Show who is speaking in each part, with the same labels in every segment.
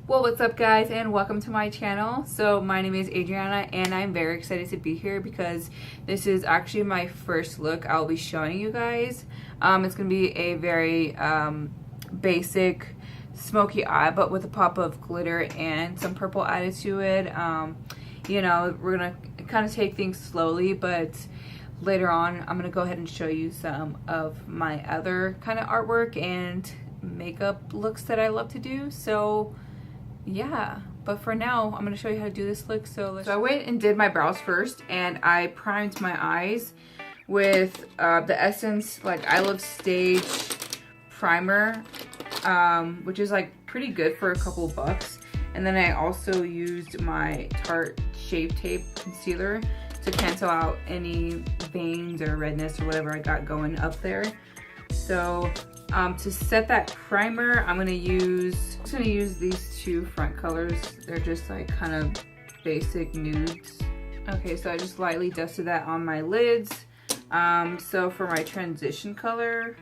Speaker 1: Well, what's up guys, and welcome to my channel. So my name is Adriana and I'm very excited to be here because this is actually my first look I'll be showing you guys. It's gonna be a very basic smoky eye, but with a pop of glitter and some purple added to it. You know, we're gonna kind of take things slowly, but later on I'm gonna go ahead and show you some of my other kind of artwork and makeup looks that I love to do. So yeah, but for now I'm gonna show you how to do this look. So I went and did my brows first, and I primed my eyes with the Essence like I Love Stage primer, which is like pretty good for a couple bucks. And then I also used my Tarte Shape Tape concealer to cancel out any veins or redness or whatever I got going up there. So to set that primer, I'm gonna use these two front colors. They're just like kind of basic nudes. Okay, so I just lightly dusted that on my lids. So for my transition color,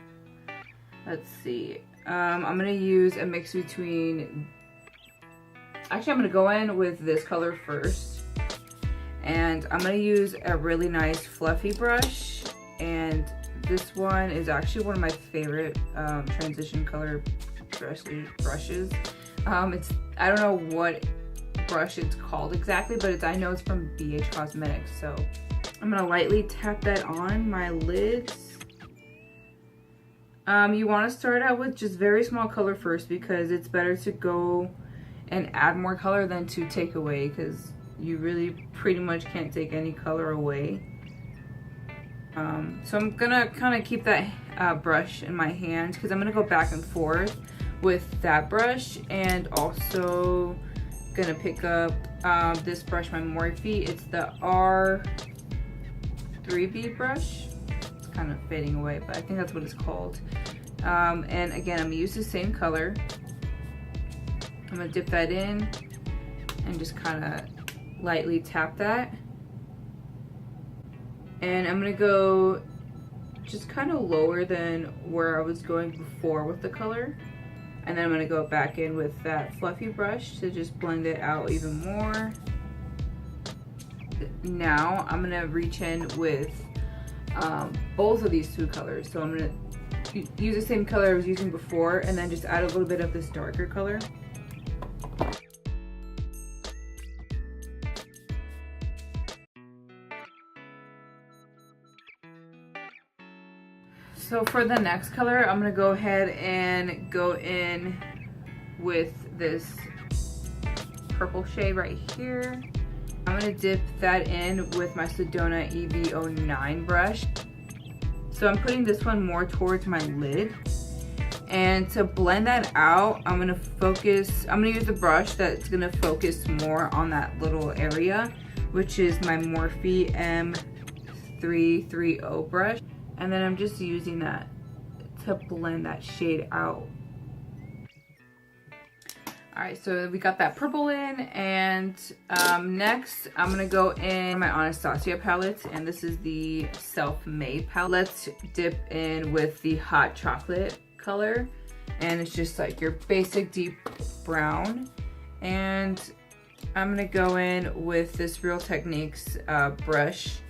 Speaker 1: let's see. I'm gonna use a mix between, actually I'm gonna go in with this color first. And I'm gonna use a really nice fluffy brush, and this one is actually one of my favorite transition color brushes. I don't know what brush it's called exactly, but I know it's from BH Cosmetics. So I'm gonna lightly tap that on my lids. You want to start out with just very small color first, because it's better to go and add more color than to take away, because you really pretty much can't take any color away. So I'm gonna kind of keep that brush in my hand, because I'm gonna go back and forth with that brush, and also gonna pick up this brush by Morphe. It's the R3B brush. It's kind of fading away, but I think that's what it's called. And again, I'm gonna use the same color. I'm gonna dip that in and just kind of lightly tap that. And I'm gonna go just kind of lower than where I was going before with the color. And then I'm gonna go back in with that fluffy brush to just blend it out even more. Now I'm gonna reach in with both of these two colors. So I'm gonna use the same color I was using before, and then just add a little bit of this darker color. So for the next color, I'm gonna go ahead and go in with this purple shade right here. I'm gonna dip that in with my Sedona EV09 brush. So I'm putting this one more towards my lid. And to blend that out, I'm gonna use the brush that's gonna focus more on that little area, which is my Morphe M330 brush. And then I'm just using that to blend that shade out. All right, so we got that purple in, and next I'm gonna go in my Anastasia palette, and this is the Self-Made palette. Let's dip in with the Hot Chocolate color, and it's just like your basic deep brown. And I'm gonna go in with this Real Techniques brush.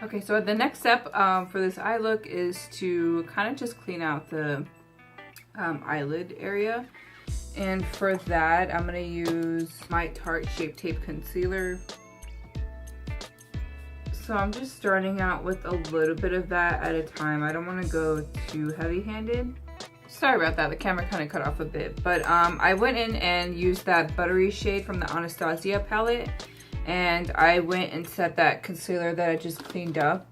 Speaker 1: Okay, so the next step for this eye look is to kind of just clean out the eyelid area. And for that, I'm going to use my Tarte Shape Tape concealer. So I'm just starting out with a little bit of that at a time. I don't want to go too heavy-handed. Sorry about that, the camera kind of cut off a bit. But I went in and used that buttery shade from the Anastasia palette. And I went and set that concealer that I just cleaned up.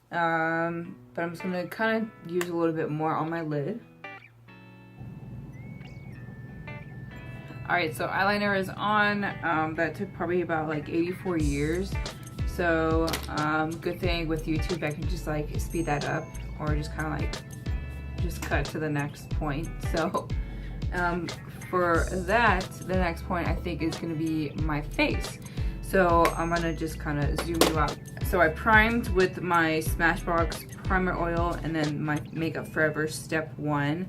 Speaker 1: But I'm just gonna kind of use a little bit more on my lid. Alright, so eyeliner is on. That took probably about like 84 years. So good thing with YouTube I can just like speed that up, or just kind of like just cut to the next point. So for that, the next point I think is gonna be my face. So I'm gonna just kind of zoom you out. So I primed with my Smashbox primer oil and then my Makeup Forever Step 1.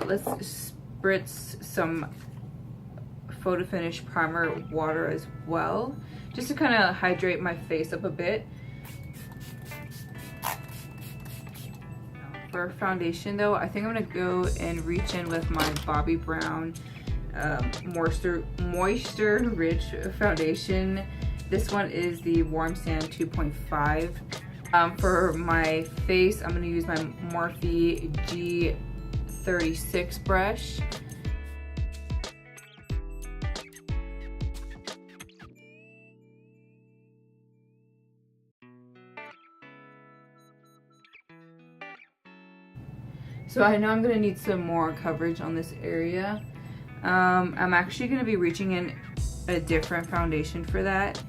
Speaker 1: Let's spritz some Photo Finish primer water as well, just to kind of hydrate my face up a bit. For foundation though, I think I'm gonna go and reach in with my Bobbi Brown Moisture Rich Foundation. This one is the Warm Sand 2.5. For my face, I'm gonna use my Morphe G36 brush. So I know I'm gonna need some more coverage on this area. I'm actually gonna be reaching in a different foundation for that.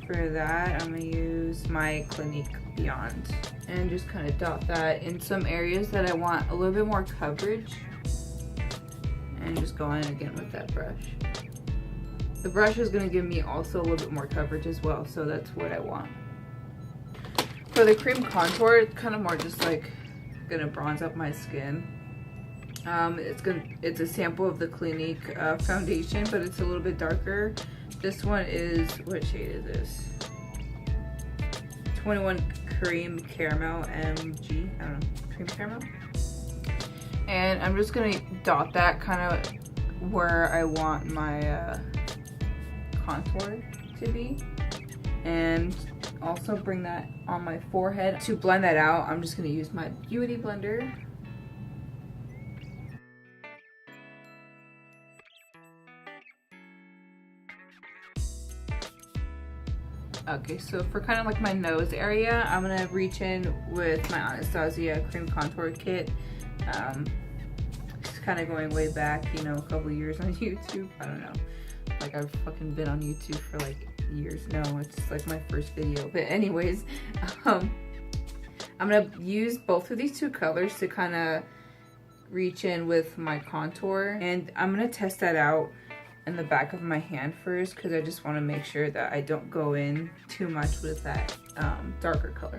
Speaker 1: For that, I'm gonna use my Clinique Beyond and just kind of dot that in some areas that I want a little bit more coverage. And just go in again with that brush. The brush is gonna give me also a little bit more coverage as well, so that's what I want. For the cream contour, it's kind of more just like gonna bronze up my skin. It's a sample of the Clinique foundation, but it's a little bit darker. This one is, what shade is this? 21 Cream Caramel MG, I don't know, cream caramel. And I'm just gonna dot that kind of where I want my contour to be, and also bring that on my forehead. To blend that out, I'm just gonna use my Beauty Blender. Okay, so for kind of like my nose area, I'm gonna reach in with my Anastasia Cream Contour Kit. It's kind of going way back, you know, a couple years on YouTube. I don't know, like I've fucking been on YouTube for like years. No, it's like my first video. But anyways, I'm gonna use both of these two colors to kind of reach in with my contour, and I'm gonna test that out in the back of my hand first, because I just want to make sure that I don't go in too much with that darker color.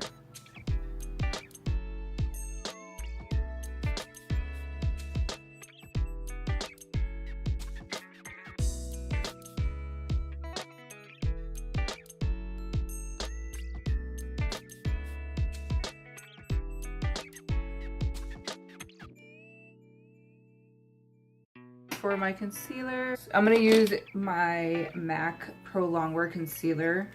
Speaker 1: For my concealer, I'm gonna use my MAC Pro Longwear Concealer,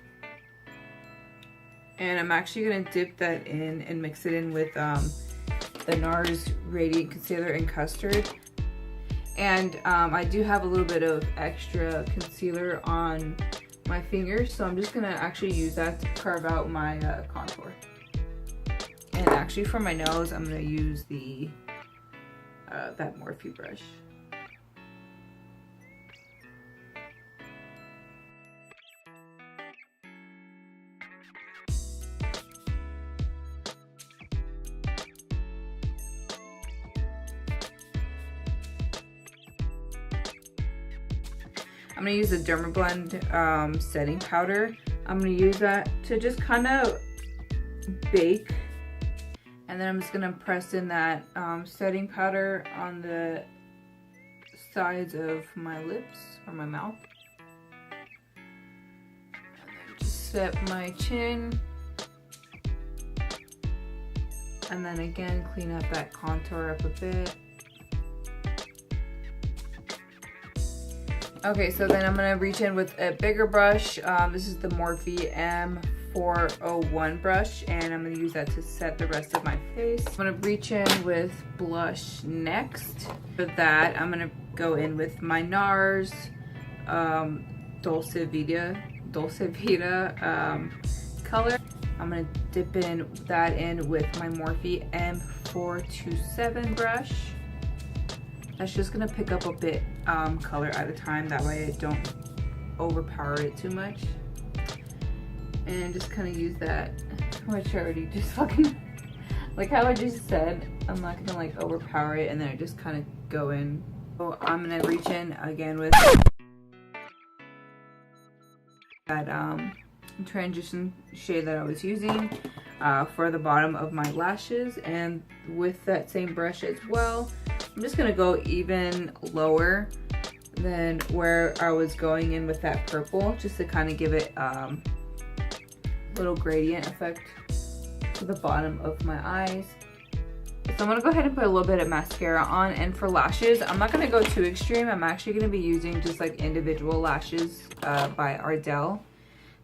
Speaker 1: and I'm actually gonna dip that in and mix it in with the NARS Radiant Concealer in Custard. And I do have a little bit of extra concealer on my fingers, so I'm just gonna actually use that to carve out my contour. And actually for my nose, I'm gonna use the that Morphe brush. I'm gonna use the Dermablend setting powder. I'm gonna use that to just kind of bake, and then I'm just gonna press in that setting powder on the sides of my lips or my mouth. And then just set my chin. And then again, clean up that contour up a bit. Okay, so then I'm gonna reach in with a bigger brush. This is the Morphe M401 brush, and I'm gonna use that to set the rest of my face. I'm gonna reach in with blush next. For that, I'm gonna go in with my NARS Dolce Vita color. I'm gonna dip that in with my Morphe M427 brush. That's just gonna pick up a bit color at a time, that way I don't overpower it too much. And just kind of use that, which I already just fucking, like how I just said, I'm not gonna like overpower it, and then I just kind of go in. So I'm gonna reach in again with that transition shade that I was using for the bottom of my lashes, and with that same brush as well, I'm just gonna go even lower than where I was going in with that purple, just to kind of give it little gradient effect to the bottom of my eyes. So I'm gonna go ahead and put a little bit of mascara on, and for lashes, I'm not gonna go too extreme. I'm actually gonna be using just like individual lashes by Ardell.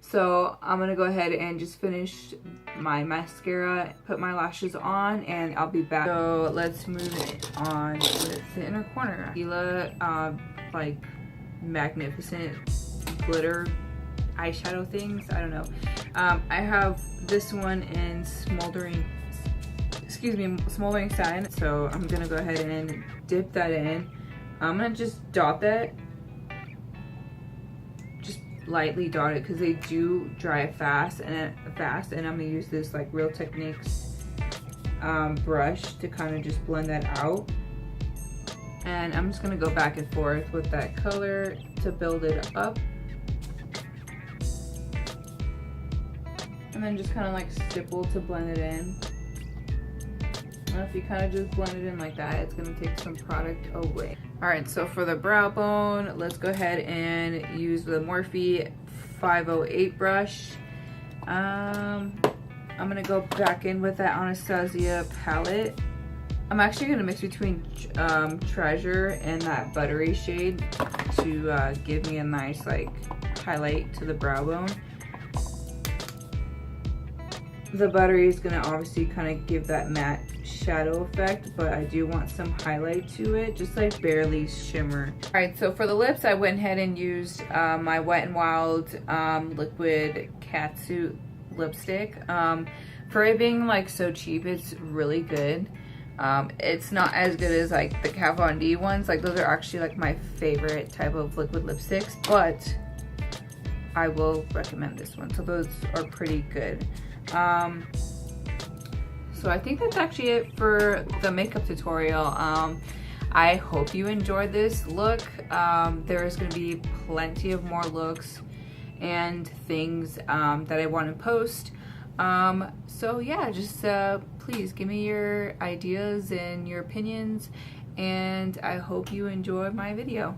Speaker 1: So I'm gonna go ahead and just finish my mascara, put my lashes on, and I'll be back. So let's move it on with the inner corner. Fila like magnificent glitter eyeshadow things. I don't know. I have this one in smoldering satin. So I'm gonna go ahead and dip that in. I'm gonna just dot that. Just lightly dot it because they do dry fast, and I'm gonna use this like Real Techniques brush to kind of just blend that out. And I'm just gonna go back and forth with that color to build it up. And then just kind of like stipple to blend it in. And if you kind of just blend it in like that, it's gonna take some product away. All right, so for the brow bone, let's go ahead and use the Morphe 508 brush. I'm gonna go back in with that Anastasia palette. I'm actually gonna mix between Treasure and that buttery shade to give me a nice like highlight to the brow bone. The buttery is gonna obviously kind of give that matte shadow effect, but I do want some highlight to it, just like barely shimmer. All right, so for the lips, I went ahead and used my Wet n Wild liquid catsuit lipstick. For it being like so cheap, it's really good. It's not as good as like the Kat Von D ones. Like those are actually like my favorite type of liquid lipsticks, but I will recommend this one. So those are pretty good. So I think that's actually it for the makeup tutorial. I hope you enjoyed this look. There is going to be plenty of more looks and things that I want to post. So yeah, just please give me your ideas and your opinions, and I hope you enjoy my video.